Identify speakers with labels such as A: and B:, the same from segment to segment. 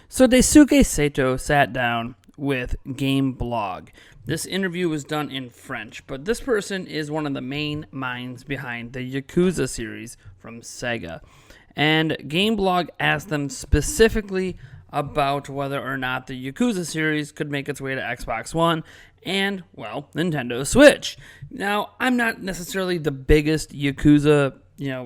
A: So Daisuke Sato sat down with Gameblog. This interview was done in French, but this person is one of the main minds behind the Yakuza series from Sega. And Gameblog asked them specifically about whether or not the Yakuza series could make its way to Xbox One and, well, Nintendo Switch. Now, I'm not necessarily the biggest Yakuza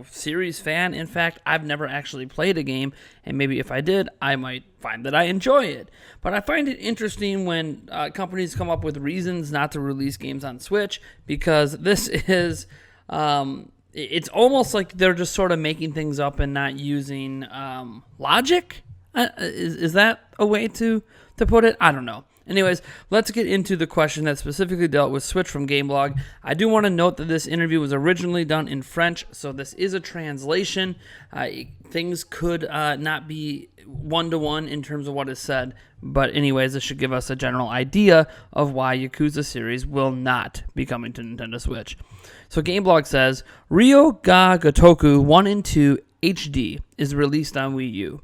A: series fan. In fact, I've never actually played a game, and maybe if I did, I might find that I enjoy it. But I find it interesting when companies come up with reasons not to release games on Switch, because this is, it's almost like they're just sort of making things up and not using logic. Is that a way to put it? I don't know. Anyways, let's get into the question that specifically dealt with Switch from Gameblog. I do want to note that this interview was originally done in French, so this is a translation. Things could not be one-to-one in terms of what is said, but anyways, this should give us a general idea of why Yakuza series will not be coming to Nintendo Switch. So Gameblog says, Ryo ga Gotoku 1 and 2 HD is released on Wii U.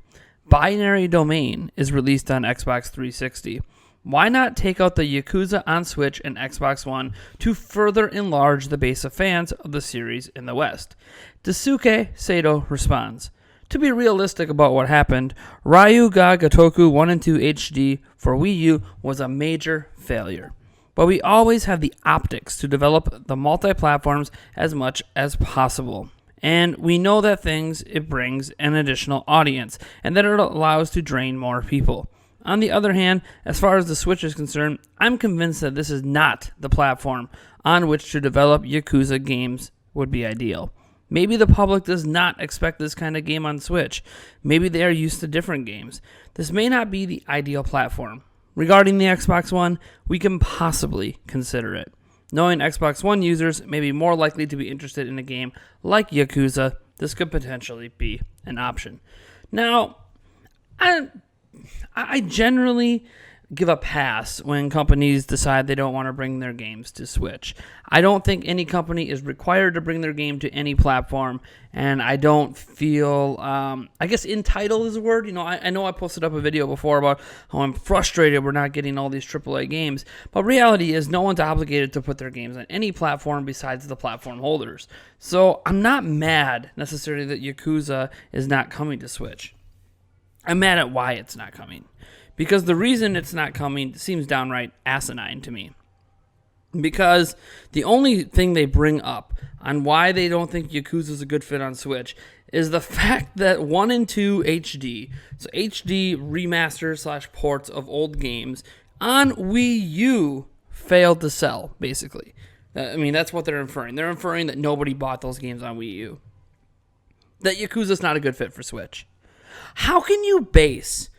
A: Binary Domain is released on Xbox 360. Why not take out the Yakuza on Switch and Xbox One to further enlarge the base of fans of the series in the West? Daisuke Sato responds, to be realistic about what happened, Ryu ga Gotoku 1 and 2 HD for Wii U was a major failure. But we always have the optics to develop the multi-platforms as much as possible. And we know that it brings an additional audience, and that it allows to drain more people. On the other hand, as far as the Switch is concerned, I'm convinced that this is not the platform on which to develop Yakuza games would be ideal. Maybe the public does not expect this kind of game on Switch. Maybe they are used to different games. This may not be the ideal platform. Regarding the Xbox One, we can possibly consider it. Knowing Xbox One users may be more likely to be interested in a game like Yakuza, this could potentially be an option. Now, I generally give a pass when companies decide they don't want to bring their games to Switch. I don't think any company is required to bring their game to any platform, and I don't feel, I guess entitled is a word. I know I posted up a video before about how I'm frustrated we're not getting all these AAA games, but reality is no one's obligated to put their games on any platform besides the platform holders. So I'm not mad necessarily that Yakuza is not coming to Switch. I'm mad at why it's not coming. Because the reason it's not coming seems downright asinine to me. Because the only thing they bring up on why they don't think Yakuza is a good fit on Switch is the fact that 1 and 2 HD, so HD remaster / ports of old games, on Wii U failed to sell, basically. I mean, that's what they're inferring. They're inferring that nobody bought those games on Wii U. That Yakuza's not a good fit for Switch. How can you base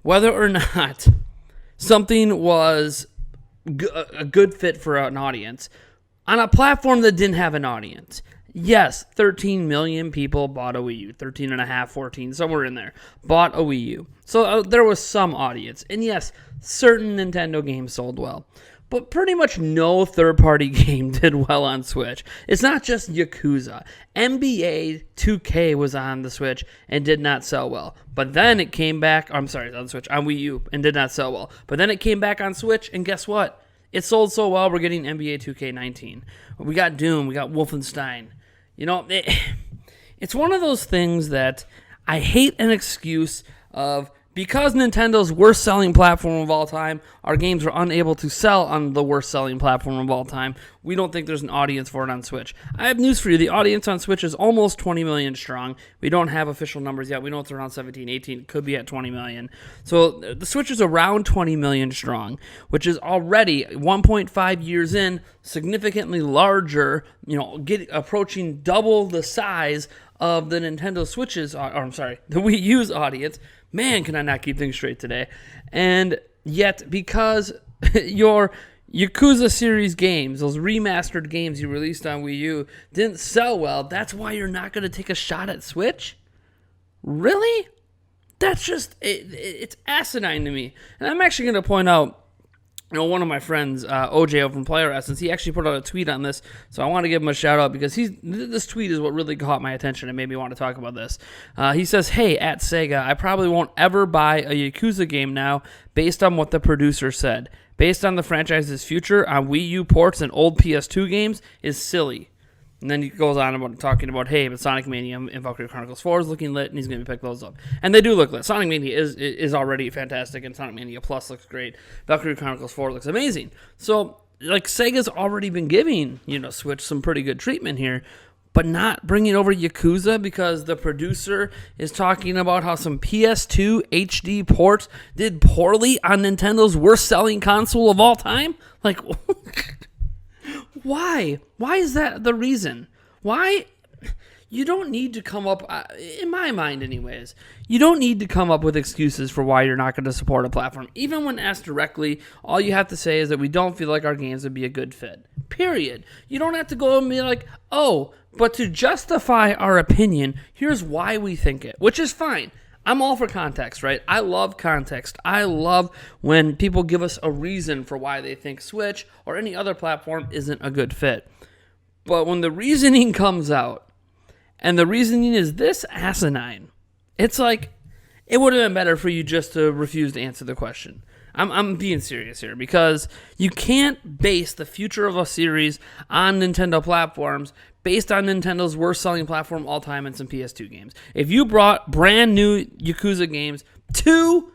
A: whether or not something was a good fit for an audience on a platform that didn't have an audience? Yes, 13 million people bought a Wii U, 13 and a half, 14, somewhere in there, bought a Wii U. So there was some audience. And yes, certain Nintendo games sold well. But pretty much no third-party game did well on Switch. It's not just Yakuza. NBA 2K was on the Switch and did not sell well. But then it came back, on Wii U, and did not sell well. But then it came back on Switch, and guess what? It sold so well, we're getting NBA 2K19. We got Doom, we got Wolfenstein. It's one of those things that I hate an excuse of, because Nintendo's worst-selling platform of all time, our games were unable to sell on the worst-selling platform of all time. We don't think there's an audience for it on Switch. I have news for you. The audience on Switch is almost 20 million strong. We don't have official numbers yet. We know it's around 17, 18. It could be at 20 million. So the Switch is around 20 million strong, which is already 1.5 years in, significantly larger, approaching double the size of the Nintendo Switch's, the Wii U's audience. Man, can I not keep things straight today. And yet, because your Yakuza series games, those remastered games you released on Wii U, didn't sell well, that's why you're not going to take a shot at Switch? Really? That's just, it's asinine to me. And I'm actually going to point out one of my friends, OJ over from Player Essence, he actually put out a tweet on this, so I want to give him a shout out because this tweet is what really caught my attention and made me want to talk about this. He says, "Hey, at Sega, I probably won't ever buy a Yakuza game now based on what the producer said. Based on the franchise's future on Wii U ports and old PS2 games is silly." And then he goes on about talking about, hey, but Sonic Mania and Valkyrie Chronicles 4 is looking lit, and he's going to pick those up. And they do look lit. Sonic Mania is already fantastic, and Sonic Mania Plus looks great. Valkyrie Chronicles 4 looks amazing. So, like, Sega's already been giving, Switch some pretty good treatment here, but not bringing over Yakuza because the producer is talking about how some PS2 HD ports did poorly on Nintendo's worst-selling console of all time? Like, why? Why is that the reason? Why? You don't need to come up, in my mind anyways, you don't need to come up with excuses for why you're not going to support a platform. Even when asked directly, all you have to say is that we don't feel like our games would be a good fit. Period. You don't have to go and be like, oh, but to justify our opinion, here's why we think it, which is fine. I'm all for context, right? I love context. I love when people give us a reason for why they think Switch or any other platform isn't a good fit. But when the reasoning comes out, and the reasoning is this asinine, it's like, it would have been better for you just to refuse to answer the question. I'm being serious here, because you can't base the future of a series on Nintendo platforms based on Nintendo's worst-selling platform all time and some PS2 games. If you brought brand new Yakuza games to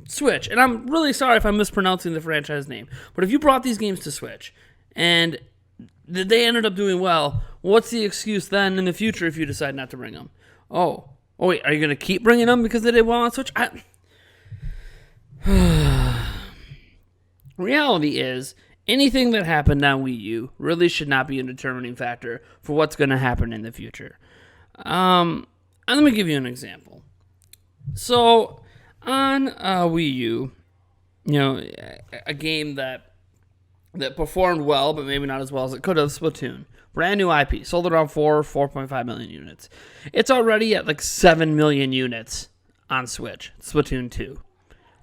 A: Switch, and I'm really sorry if I'm mispronouncing the franchise name, but if you brought these games to Switch and they ended up doing well, what's the excuse then in the future if you decide not to bring them? Oh wait, are you going to keep bringing them because they did well on Switch? Reality is, anything that happened on Wii U really should not be a determining factor for what's going to happen in the future. And let me give you an example. So, on Wii U, a game that performed well, but maybe not as well as it could have, Splatoon. Brand new IP, sold around 4.5 million units. It's already at like 7 million units on Switch, Splatoon 2.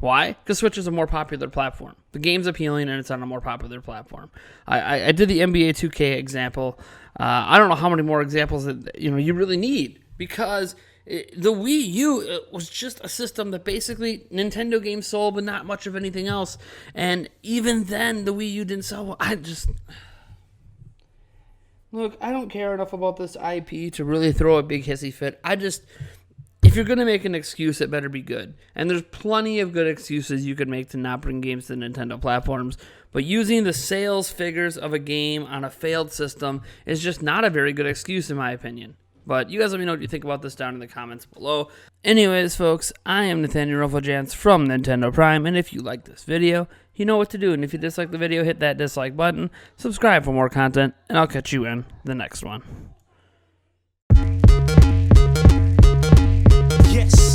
A: Why? Because Switch is a more popular platform. The game's appealing, and it's on a more popular platform. I did the NBA 2K example. I don't know how many more examples that you really need, because the Wii U was just a system that basically Nintendo games sold, but not much of anything else. And even then, the Wii U didn't sell well. Look, I don't care enough about this IP to really throw a big hissy fit. If you're going to make an excuse, it better be good. And there's plenty of good excuses you could make to not bring games to Nintendo platforms. But using the sales figures of a game on a failed system is just not a very good excuse, in my opinion. But you guys let me know what you think about this down in the comments below. Anyways, folks, I am Nathaniel Rufflejans from Nintendo Prime. And if you like this video, you know what to do. And if you dislike the video, hit that dislike button. Subscribe for more content. And I'll catch you in the next one.
B: Yes.